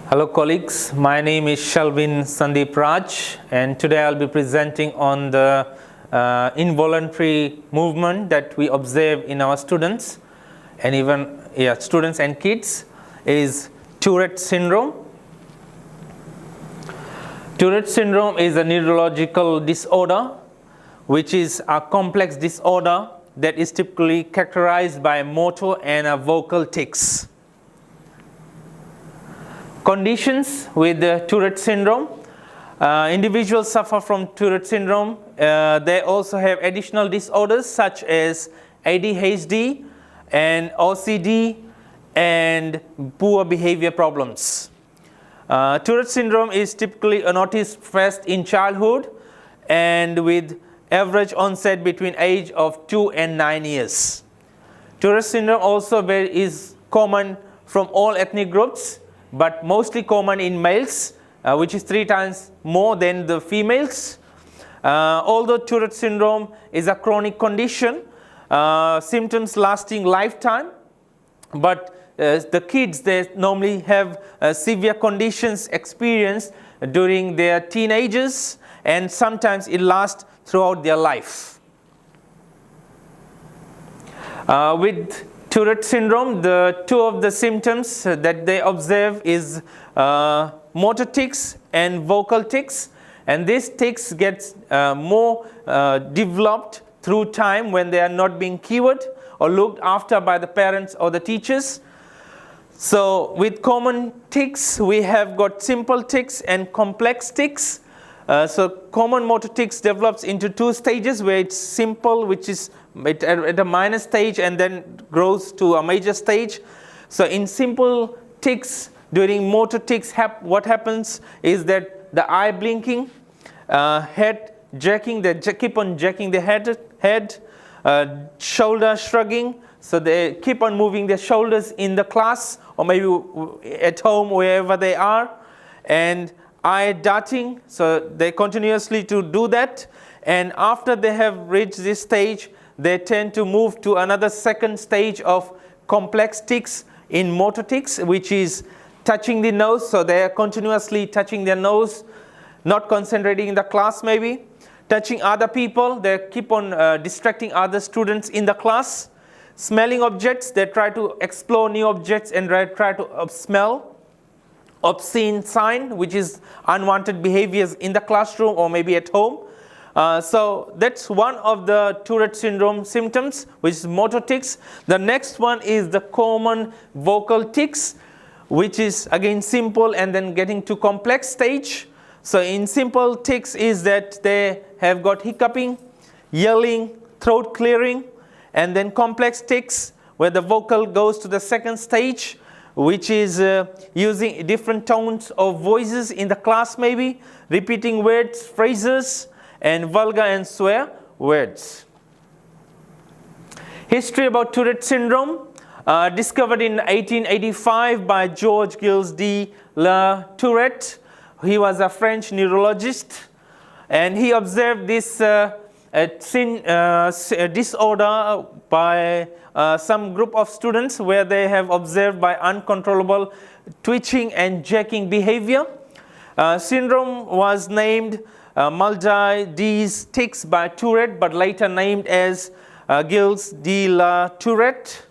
Hello colleagues, my name is Selvin Ppt and today I'll be presenting on the involuntary movement that we observe in our students and even students and kids is Tourette syndrome. Tourette syndrome is a neurological disorder which is a complex disorder that is typically characterized by motor and vocal tics. Conditions with Tourette syndrome. Individuals suffer from Tourette syndrome. They also have additional disorders such as ADHD and OCD and poor behavior problems. Tourette syndrome is typically noticed first in childhood and with average onset between age of 2 and 9 years. Tourette syndrome also is common from all ethnic groups, but mostly common in males, which is 3 times more than the females. Although Tourette syndrome is a chronic condition, symptoms lasting lifetime, but the kids, they normally have severe conditions experienced during their teenagers, and sometimes it lasts throughout their life. With Tourette syndrome, the two of the symptoms that they observe is motor tics and vocal tics, and these tics get more developed through time when they are not being cured or looked after by the parents or the teachers. So with common tics, we have got simple tics and complex tics. So common motor tics develops into 2 stages, where it's simple, which is at a minor stage, and then grows to a major stage. So in simple tics, during motor tics, what happens is that the eye blinking, head jerking, they keep on jerking the head, shoulder shrugging, so they keep on moving their shoulders in the class or maybe at home, wherever they are, and eye darting, so they continuously to do that, and after they have reached this stage, they tend to move to another second stage of complex tics in motor tics, which is touching the nose, so they are continuously touching their nose, not concentrating in the class maybe, touching other people, they keep on distracting other students in the class, smelling objects, they try to explore new objects and try to smell, obscene sign, which is unwanted behaviors in the classroom or maybe at home. So that's one of the Tourette syndrome symptoms, which is motor tics. The next one is the common vocal tics, which is again simple and then getting to complex stage. So in simple tics is that they have got hiccuping, yelling, throat clearing, and then complex tics where the vocal goes to the second stage, which is using different tones of voices in the class maybe, repeating words, phrases, and vulgar and swear words. History about Tourette syndrome, discovered in 1885 by Georges de la Tourette. He was a French neurologist, and he observed this disorder by some group of students where they have observed by uncontrollable twitching and jerking behavior. Syndrome was named Maladie tics by Tourette, but later named as Gilles de la Tourette.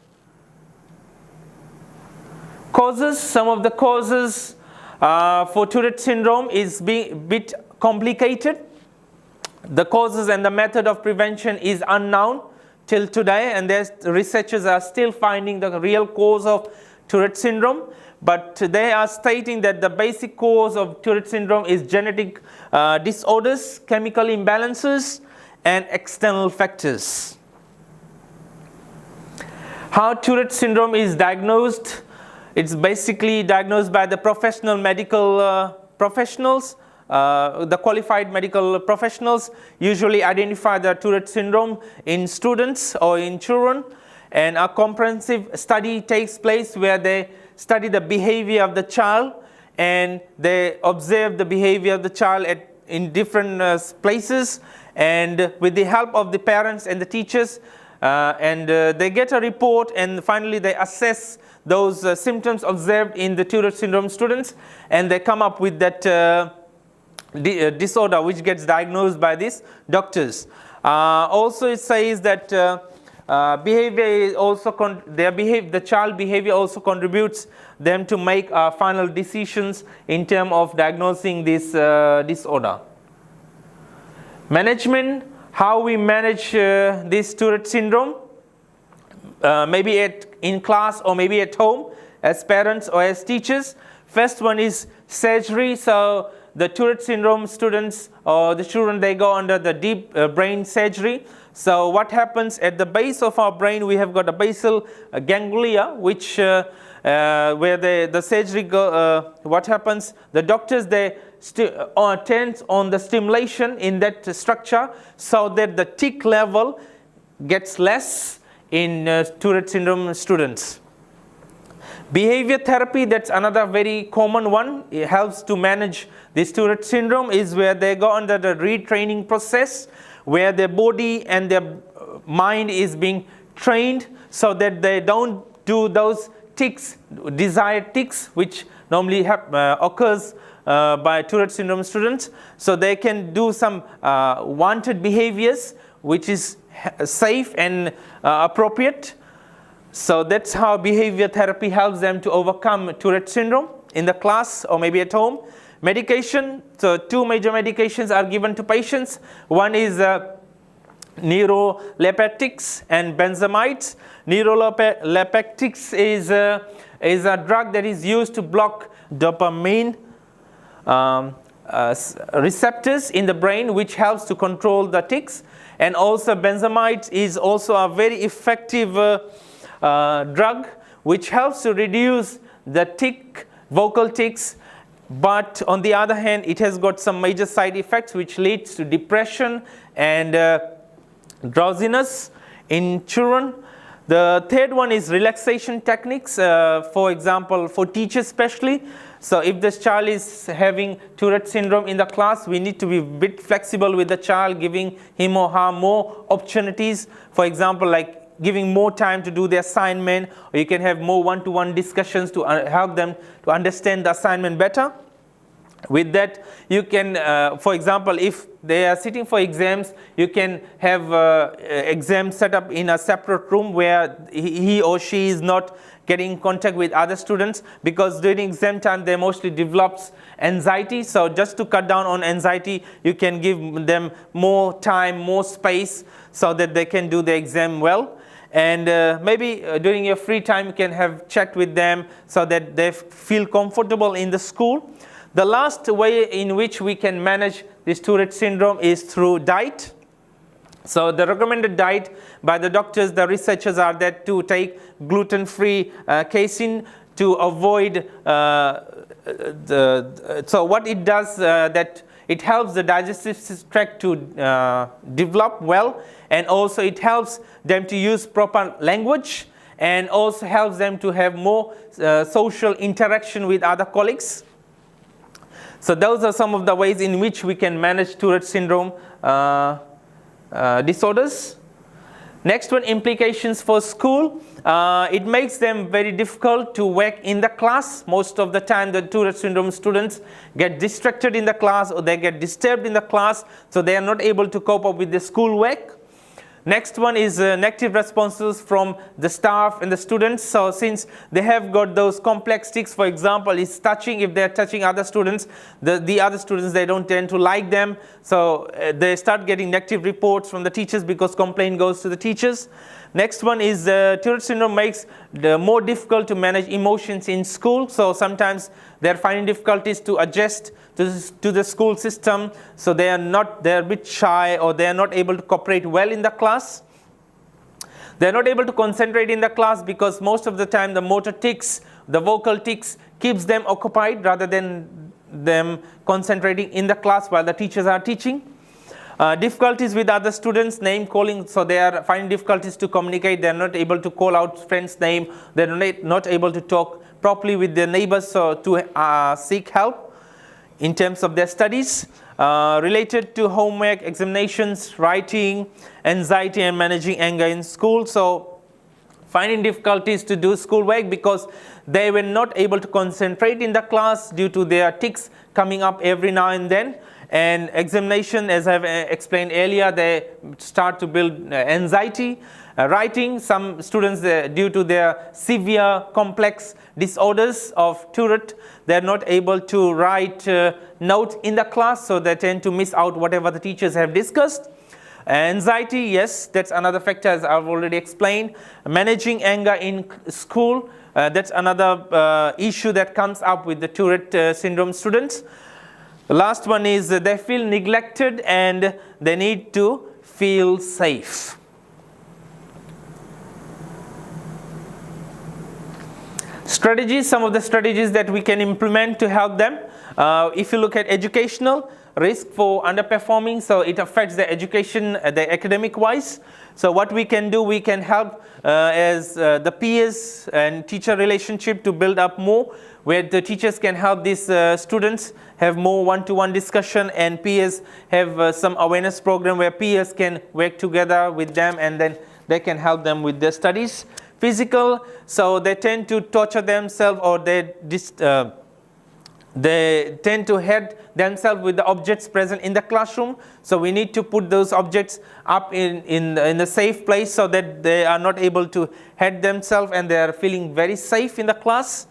Causes, some of the causes for Tourette syndrome is a bit complicated. The causes and the method of prevention is unknown till today, and researchers are still finding the real cause of Tourette syndrome, but they are stating that the basic cause of Tourette syndrome is genetic disorders, chemical imbalances, and external factors. How Tourette syndrome is diagnosed? It's basically diagnosed by the professional medical professionals. The qualified medical professionals usually identify the Tourette syndrome in students or in children, and a comprehensive study takes place where they study the behavior of the child and they observe the behavior of the child in different places, and with the help of the parents and the teachers, and they get a report, and finally they assess those symptoms observed in the Tourette syndrome students, and they come up with that disorder which gets diagnosed by these doctors. Also it says that behavior is also the child behavior also contributes them to make final decisions in terms of diagnosing this disorder. Management, how we manage this Tourette syndrome, maybe in class or maybe at home as parents or as teachers. First one is surgery. So the Tourette syndrome students or the children, they go under the deep brain surgery. So what happens at the base of our brain, we have got a basal ganglia, which where the surgery what happens, the doctors, they turn on the stimulation in that structure so that the tic level gets less in Tourette syndrome students. Behavior therapy, that's another very common one. It helps to manage this Tourette syndrome, is where they go under the retraining process, where their body and their mind is being trained so that they don't do those tics, desired tics, which normally occurs by Tourette syndrome students. So they can do some wanted behaviors which is safe and appropriate. So that's how behavior therapy helps them to overcome Tourette syndrome in the class or maybe at home. Medication, so two major medications are given to patients. One is neuroleptics and benzamides. Neuroleptics is a drug that is used to block dopamine receptors in the brain, which helps to control the tics. And also benzamides is also a very effective drug which helps to reduce the vocal tics. But on the other hand, it has got some major side effects which leads to depression and drowsiness in children. The third one is relaxation techniques, for example, for teachers especially. So if this child is having Tourette syndrome in the class, we need to be a bit flexible with the child, giving him or her more opportunities. For example, like giving more time to do the assignment, or you can have more one-to-one discussions to help them to understand the assignment better. With that, you can, for example, if they are sitting for exams, you can have exams set up in a separate room where he or she is not getting in contact with other students, because during exam time they mostly develops anxiety. So just to cut down on anxiety, you can give them more time, more space, so that they can do the exam well. And maybe during your free time, you can have chat with them so that they feel comfortable in the school. The last way in which we can manage this Tourette syndrome is through diet. So the recommended diet by the doctors, the researchers, are that to take gluten-free casein to avoid so what it does, that it helps the digestive tract to develop well, and also it helps them to use proper language, and also helps them to have more social interaction with other colleagues. So those are some of the ways in which we can manage Tourette syndrome disorders. Next one, implications for school. It makes them very difficult to work in the class. Most of the time the Tourette syndrome students get distracted in the class, or they get disturbed in the class, so they are not able to cope up with the school work. Next one is negative responses from the staff and the students. So since they have got those complex tics, for example, is touching, if they are touching other students, the other students, they don't tend to like them. So they start getting negative reports from the teachers, because complaint goes to the teachers. Next one is Tourette syndrome makes it more difficult to manage emotions in school. So sometimes they're finding difficulties to adjust to the school system. So they're a bit shy, or they're not able to cooperate well in the class. They're not able to concentrate in the class, because most of the time the motor tics, the vocal tics, keeps them occupied rather than them concentrating in the class while the teachers are teaching. Difficulties with other students, name calling, so they are finding difficulties to communicate. They are not able to call out friends' name. They are not able to talk properly with their neighbors, so to seek help in terms of their studies. related to homework, examinations, writing, anxiety, and managing anger in school. So finding difficulties to do schoolwork because they were not able to concentrate in the class due to their tics coming up every now and then. And examination, as I've explained earlier, they start to build anxiety. Writing, some students, due to their severe complex disorders of Tourette, they're not able to write notes in the class, so they tend to miss out whatever the teachers have discussed. Anxiety, yes, that's another factor, as I've already explained. Managing anger in school, that's another issue that comes up with the Tourette syndrome students. The last one is they feel neglected and they need to feel safe. Strategies, some of the strategies that we can implement to help them. If you look at educational, risk for underperforming, so it affects the education, the academic wise. So what we can do, we can help as the peers and teacher relationship to build up more, where the teachers can help these students have more one-to-one discussion, and peers have some awareness program where peers can work together with them and then they can help them with their studies. Physical, so they tend to torture themselves, or they tend to hurt themselves with the objects present in the classroom. So we need to put those objects up in a safe place so that they are not able to hurt themselves and they are feeling very safe in the class.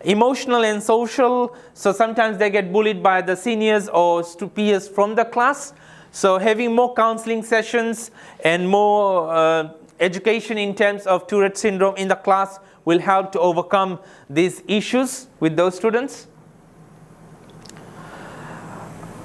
Emotional and social, so sometimes they get bullied by the seniors or peers from the class. So having more counseling sessions and more education in terms of Tourette syndrome in the class will help to overcome these issues with those students.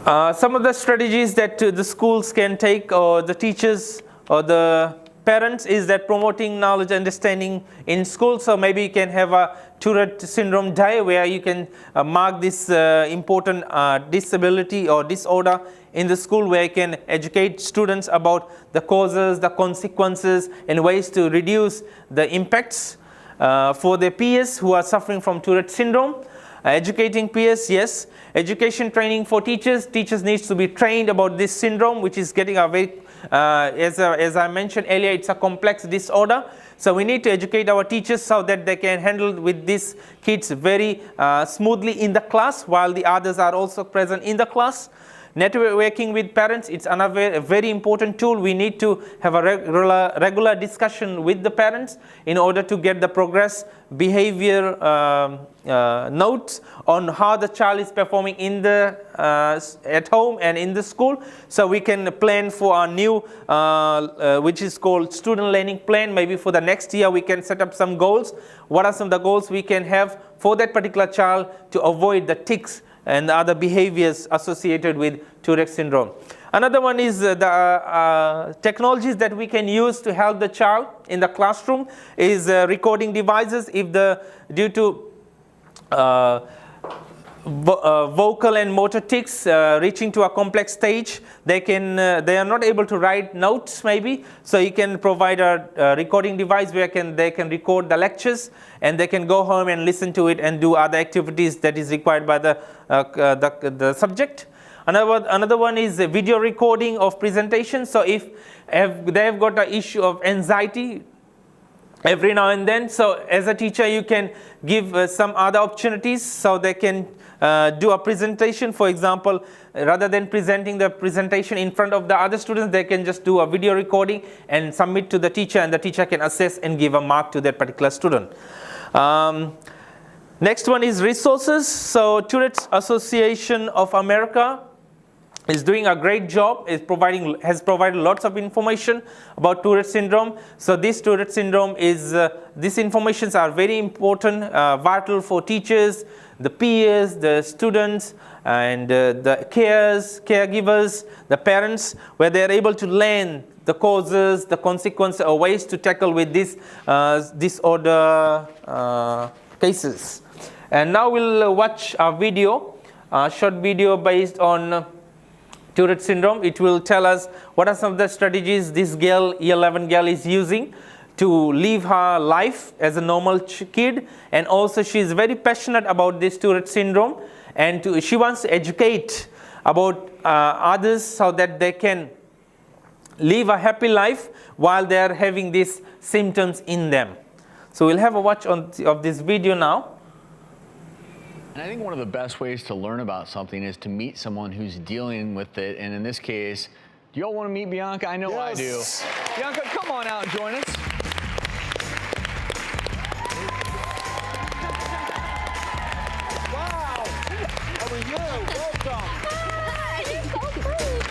Some of the strategies that the schools can take, or the teachers or the parents, is that promoting knowledge understanding in school. So maybe you can have a Tourette syndrome day where you can mark this important disability or disorder in the school, where you can educate students about the causes, the consequences, and ways to reduce the impacts for their peers who are suffering from Tourette syndrome. Educating peers, yes. Education training for teachers. Teachers need to be trained about this syndrome, which is getting a very, as I mentioned earlier, it's a complex disorder. So we need to educate our teachers so that they can handle with these kids very smoothly in the class, while the others are also present in the class. Networking with parents, it's another very important tool. We need to have a regular discussion with the parents in order to get the progress behavior notes on how the child is performing in the at home and in the school. So we can plan for our new which is called student learning plan. Maybe for the next year we can set up some goals. What are some of the goals we can have for that particular child to avoid the tics and the other behaviors associated with Tourette syndrome. Another one is the technologies that we can use to help the child in the classroom is recording devices. If due to vocal and motor tics reaching to a complex stage, they are not able to write notes maybe. So you can provide a recording device where they can record the lectures, and they can go home and listen to it and do other activities that is required by the subject. Another one is a video recording of presentations. So if they have got an issue of anxiety every now and then, so as a teacher you can give some other opportunities so they can do a presentation. For example, rather than presenting the presentation in front of the other students, they can just do a video recording and submit to the teacher, and the teacher can assess and give a mark to that particular student. Next one is resources. So Tourette's Association of America is doing a great job, has provided lots of information about Tourette syndrome. So this Tourette syndrome is, these informations are very important, vital for teachers, the peers, the students, and the caregivers, the parents, where they are able to learn the causes, the consequences, or ways to tackle with this disorder cases. And now we'll watch a video, a short video based on Tourette syndrome. It will tell us what are some of the strategies this girl, year 11 girl, is using to live her life as a normal kid. And also she is very passionate about this Tourette syndrome, and she wants to educate about others so that they can live a happy life while they are having these symptoms in them. So we'll have a watch of this video now. And I think one of the best ways to learn about something is to meet someone who's dealing with it. And in this case, do y'all want to meet Bianca? I know I do. Bianca, come on out and join us. Wow! How are you? Welcome. Hi, it's so cool.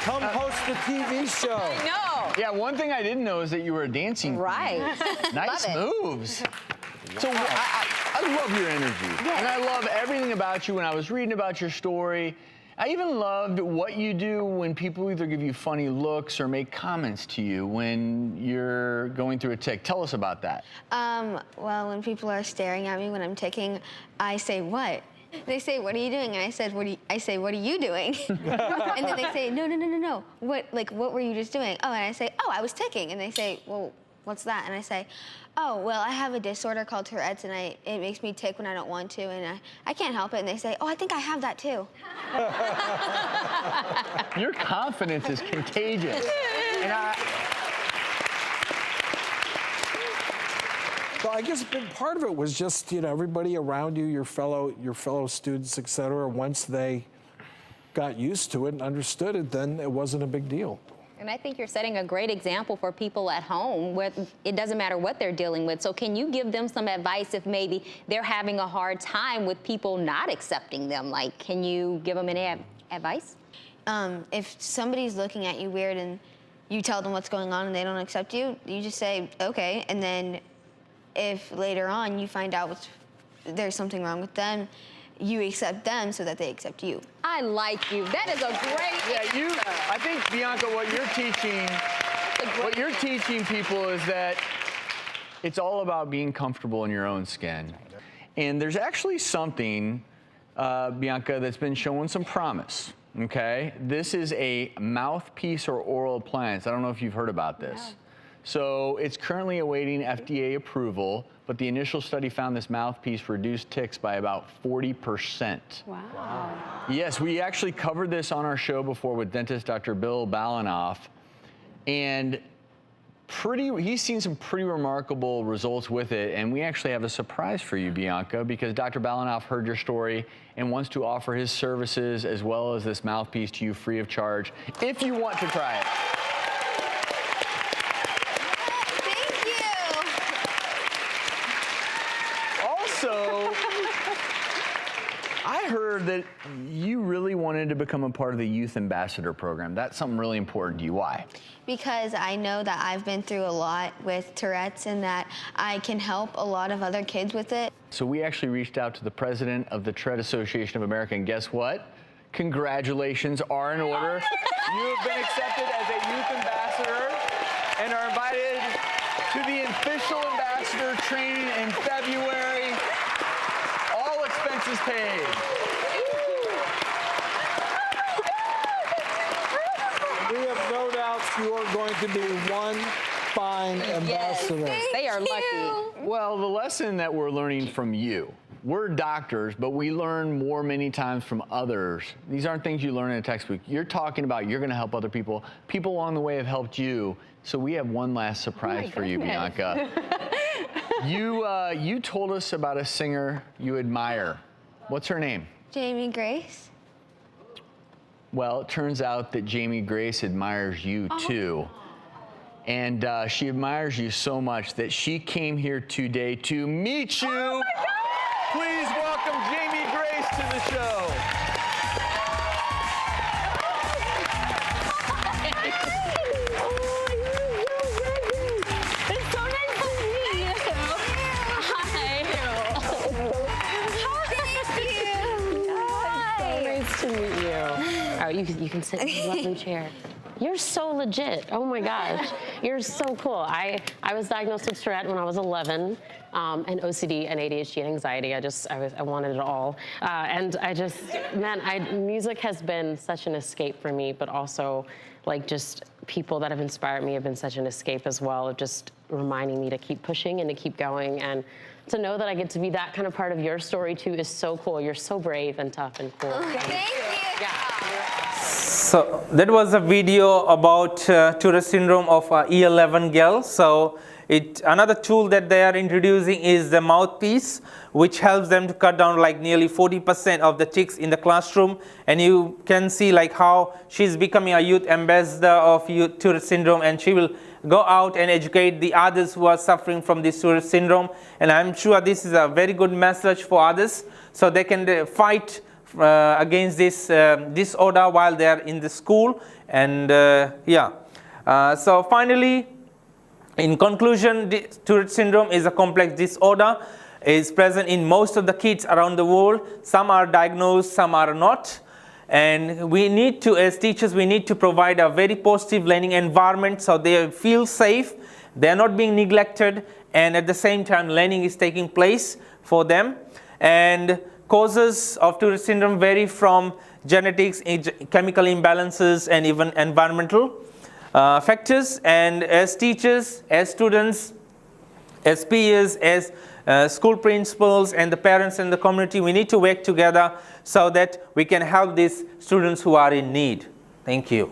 Come host the TV show. No. Yeah, one thing I didn't know is that you were a dancing queen. Right. Nice Love it. moves. So I love your energy. Yes. And I love everything about you. When I was reading about your story, I even loved what you do when people either give you funny looks or make comments to you when you're going through a tic. Tell us about that. Well, when people are staring at me when I'm ticking, I say, what? They say, what are you doing? And I said, I say, what are you doing? And then they say, no. What were you just doing? Oh, and I say, oh, I was ticking. And they say, well, what's that? And I say, oh, well, I have a disorder called Tourette's, and it makes me tick when I don't want to, and I can't help it. And they say, oh, I think I have that too. Your confidence is contagious. And So I guess a big part of it was just, you know, everybody around you, your fellow students, et cetera, once they got used to it and understood it, then it wasn't a big deal. And I think you're setting a great example for people at home where it doesn't matter what they're dealing with. So can you give them some advice if maybe they're having a hard time with people not accepting them? Like, can you give them any advice? If somebody's looking at you weird and you tell them what's going on and they don't accept you, you just say, okay. And then if later on you find out there's something wrong with them, you accept them so that they accept you. I like you. That is a great I think, Bianca, what you're teaching people is that it's all about being comfortable in your own skin. And there's actually something, Bianca, that's been showing some promise, okay? This is a mouthpiece or oral appliance. I don't know if you've heard about this. No. So it's currently awaiting FDA approval, but the initial study found this mouthpiece reduced tics by about 40%. Wow. Yes, we actually covered this on our show before with dentist Dr. Bill Balanoff, and he's seen some pretty remarkable results with it, and we actually have a surprise for you, Bianca, because Dr. Balanoff heard your story and wants to offer his services as well as this mouthpiece to you free of charge if you want to try it. So, I heard that you really wanted to become a part of the Youth Ambassador program. That's something really important to you. Why? Because I know that I've been through a lot with Tourette's and that I can help a lot of other kids with it. So we actually reached out to the president of the Tourette Association of America, and guess what? Congratulations are in order. You have been accepted as a Youth Ambassador and are invited to the official ambassador training in February. All expenses paid. We have no doubts you are going to be one fine ambassador. Yes, they are lucky. Well, the lesson that we're learning from you, we're doctors, but we learn more many times from others. These aren't things you learn in a textbook. You're talking about you're going to help other people. People along the way have helped you. So we have one last surprise for you, Bianca. You told us about a singer you admire. What's her name? Jamie Grace. Well, it turns out that Jamie Grace admires you too. And she admires you so much that she came here today to meet you. Oh my God! Please welcome Jamie Grace to the show. It's so nice to meet you. Hi. So nice to meet you. Oh, you can sit in this lovely chair. You're so legit. Oh my gosh. You're so cool. I was diagnosed with Tourette when I was 11, and OCD and ADHD and anxiety. I wanted it all. And music has been such an escape for me, but also like just people that have inspired me have been such an escape as well, of just reminding me to keep pushing and to keep going. And to know that I get to be that kind of part of your story too is so cool. You're so brave and tough and cool. Thank you. Yeah. So that was a video about Tourette syndrome of a E11 girl. So another tool that they are introducing is the mouthpiece, which helps them to cut down like nearly 40% of the tics in the classroom. And you can see like how she's becoming a youth ambassador of Tourette syndrome, and she will go out and educate the others who are suffering from this Tourette syndrome. And I'm sure this is a very good message for others, so they can fight against this disorder while they are in the school. And so finally, in conclusion, Tourette syndrome is a complex disorder. It is present in most of the kids around the world. Some are diagnosed, some are not. And we need to, as teachers, we need to provide a very positive learning environment so they feel safe, they're not being neglected, and at the same time learning is taking place for them. And causes of Tourette syndrome vary from genetics, chemical imbalances, and even environmental factors. And as teachers, as students, as peers, as school principals and the parents and the community, we need to work together so that we can help these students who are in need. Thank you.